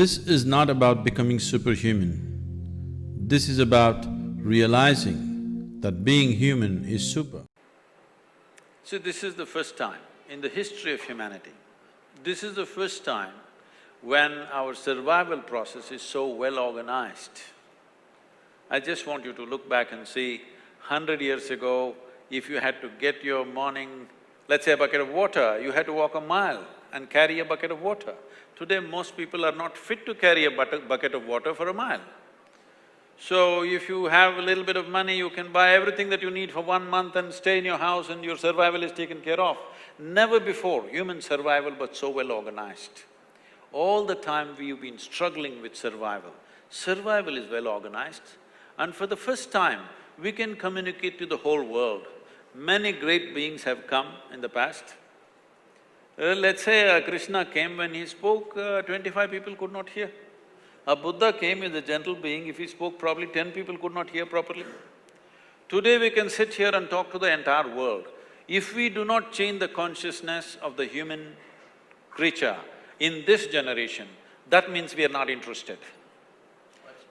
This is not about becoming superhuman. This is about realizing that being human is super. So this is the first time in the history of humanity, this is the first time when our survival process is so well organized. I just want you to look back and see, 100 years ago, if you had to get your morning, let's say a bucket of water, you had to walk a mile and carry a bucket of water. Today, most people are not fit to carry a bucket of water for a mile. So, if you have a little bit of money, you can buy everything that you need for 1 month and stay in your house and your survival is taken care of. Never before human survival was so well organized. All the time we've been struggling with survival. Survival is well organized, and for the first time, we can communicate to the whole world. Many great beings have come in the past. Let's say Krishna came, when he spoke, 25 people could not hear. A Buddha came as a gentle being, if he spoke probably 10 people could not hear properly. Today we can sit here and talk to the entire world. If we do not change the consciousness of the human creature in this generation, that means we are not interested.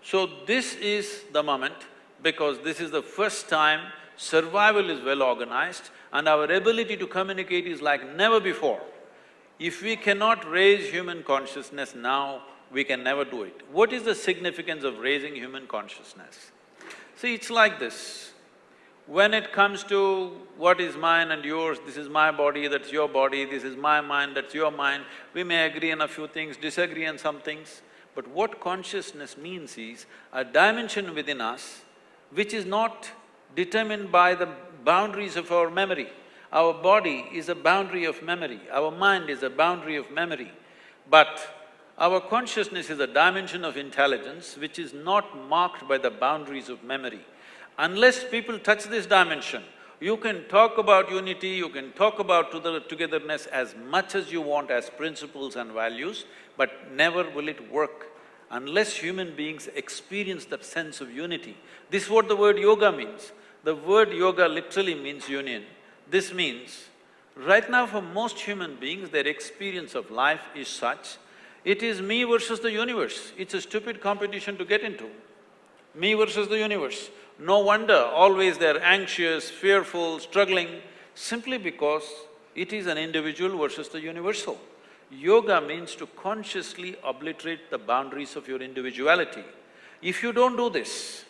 So this is the moment, because this is the first time survival is well organized and our ability to communicate is like never before. If we cannot raise human consciousness now, we can never do it. What is the significance of raising human consciousness? See, it's like this. When it comes to what is mine and yours, this is my body, that's your body, this is my mind, that's your mind, we may agree on a few things, disagree on some things. But what consciousness means is a dimension within us which is not determined by the boundaries of our memory. Our body is a boundary of memory, our mind is a boundary of memory. But our consciousness is a dimension of intelligence which is not marked by the boundaries of memory. Unless people touch this dimension, you can talk about unity, you can talk about togetherness as much as you want as principles and values, but never will it work unless human beings experience that sense of unity. This is what the word yoga means. The word yoga literally means union. This means, right now for most human beings, their experience of life is such, it is me versus the universe. It's a stupid competition to get into. Me versus the universe. No wonder always they're anxious, fearful, struggling, simply because it is an individual versus the universal. Yoga means to consciously obliterate the boundaries of your individuality. If you don't do this,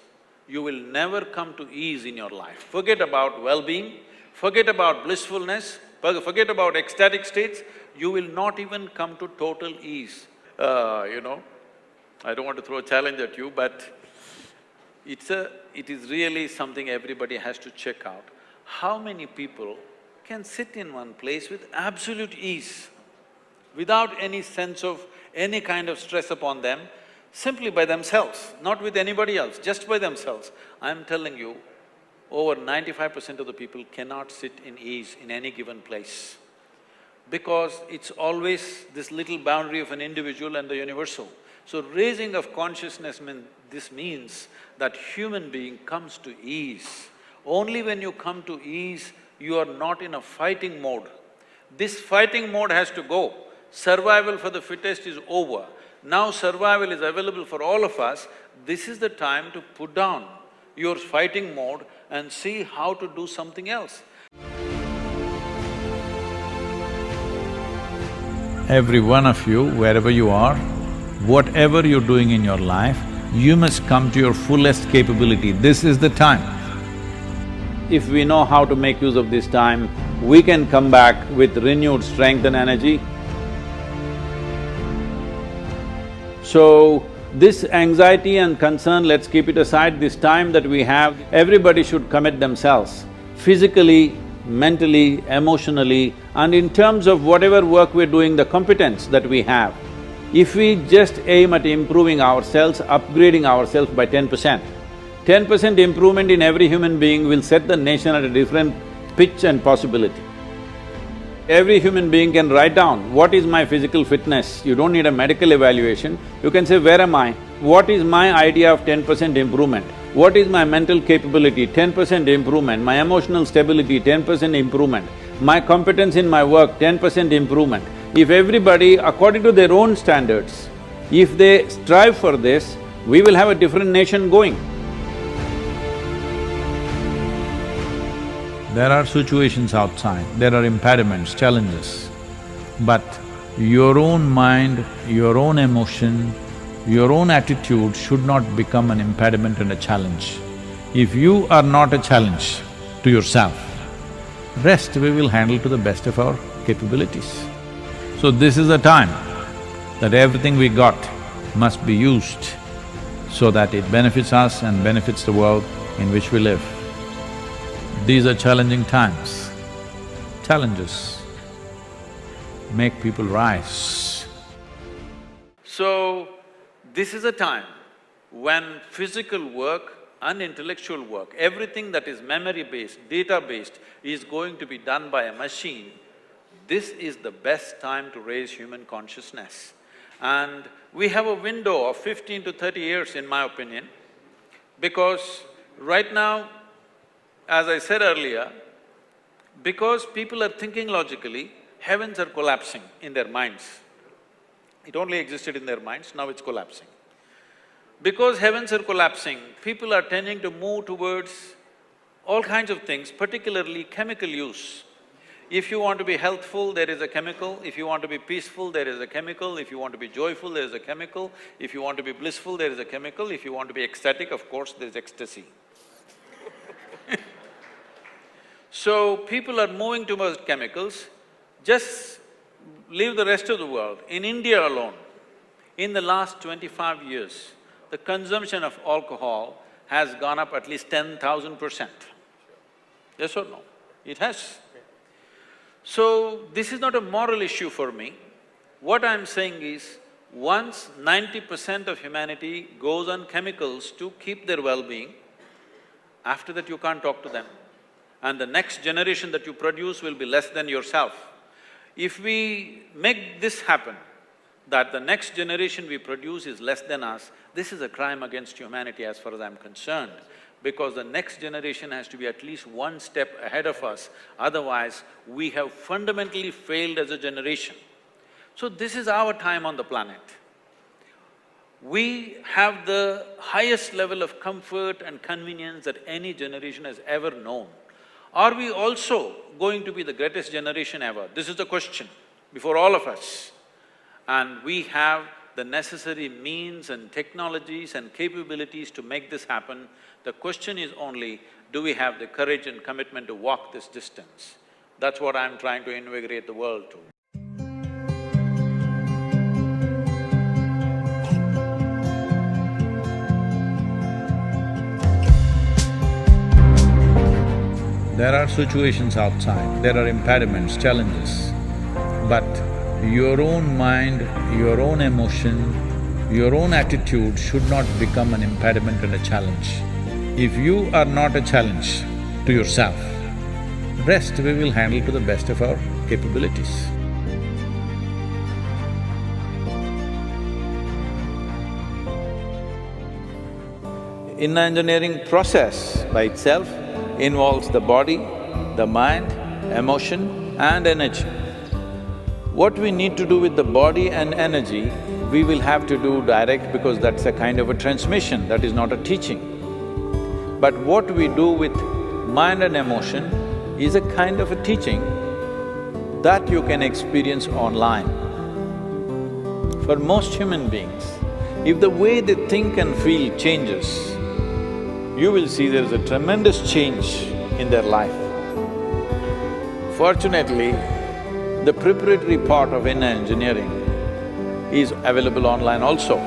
you will never come to ease in your life. Forget about well-being, forget about blissfulness, forget about ecstatic states, you will not even come to total ease. I don't want to throw a challenge at you, but it is really something everybody has to check out. How many people can sit in one place with absolute ease, without any sense of any kind of stress upon them, simply by themselves, not with anybody else, just by themselves? I'm telling you, over 95% of the people cannot sit in ease in any given place, because it's always this little boundary of an individual and the universal. So raising of consciousness this means that human being comes to ease. Only when you come to ease, you are not in a fighting mode. This fighting mode has to go. Survival for the fittest is over. Now survival is available for all of us. This is the time to put down your fighting mode and see how to do something else. Every one of you, wherever you are, whatever you're doing in your life, you must come to your fullest capability. This is the time. If we know how to make use of this time, we can come back with renewed strength and energy. So, this anxiety and concern, let's keep it aside. This time that we have, everybody should commit themselves, physically, mentally, emotionally, and in terms of whatever work we're doing, the competence that we have. If we just aim at improving ourselves, upgrading ourselves by 10%, 10% improvement in every human being will set the nation at a different pitch and possibility. Every human being can write down, what is my physical fitness? You don't need a medical evaluation, you can say, where am I? What is my idea of 10% improvement? What is my mental capability? 10% improvement. My emotional stability, 10% improvement. My competence in my work, 10% improvement. If everybody, according to their own standards, If they strive for this, we will have a different nation going. There are situations outside, there are impediments, challenges, but your own mind, your own emotion, your own attitude should not become an impediment and a challenge. If you are not a challenge to yourself, rest we will handle to the best of our capabilities. So this is a time that everything we got must be used so that it benefits us and benefits the world in which we live. These are challenging times. Challenges make people rise. So, this is a time when physical work and intellectual work, everything that is memory-based, data-based, is going to be done by a machine. This is the best time to raise human consciousness. And we have a window of 15 to 30 years, in my opinion, because right now, as I said earlier, because people are thinking logically, heavens are collapsing in their minds. It only existed in their minds, now it's collapsing. Because heavens are collapsing, people are tending to move towards all kinds of things, particularly chemical use. If you want to be healthful, there is a chemical. If you want to be peaceful, there is a chemical. If you want to be joyful, there is a chemical. If you want to be blissful, there is a chemical. If you want to be ecstatic, of course, there is ecstasy. So, people are moving towards chemicals. Just leave the rest of the world. In India alone, in the last 25 years, the consumption of alcohol has gone up at least 10,000%. Yes or no? It has. So, this is not a moral issue for me. What I'm saying is, once 90% of humanity goes on chemicals to keep their well-being, after that you can't talk to them. And the next generation that you produce will be less than yourself. If we make this happen, that the next generation we produce is less than us, this is a crime against humanity as far as I'm concerned, because the next generation has to be at least one step ahead of us, otherwise we have fundamentally failed as a generation. So this is our time on the planet. We have the highest level of comfort and convenience that any generation has ever known. Are we also going to be the greatest generation ever? This is the question before all of us. And we have the necessary means and technologies and capabilities to make this happen. The question is only, do we have the courage and commitment to walk this distance? That's what I'm trying to invigorate the world to. There are situations outside, there are impediments, challenges, but your own mind, your own emotion, your own attitude should not become an impediment and a challenge. If you are not a challenge to yourself, rest we will handle to the best of our capabilities. Inner engineering process by itself involves the body, the mind, emotion and energy. What we need to do with the body and energy, we will have to do direct because that's a kind of a transmission, that is not a teaching. But what we do with mind and emotion is a kind of a teaching that you can experience online. For most human beings, if the way they think and feel changes, you will see there is a tremendous change in their life. Fortunately, the preparatory part of inner engineering is available online also.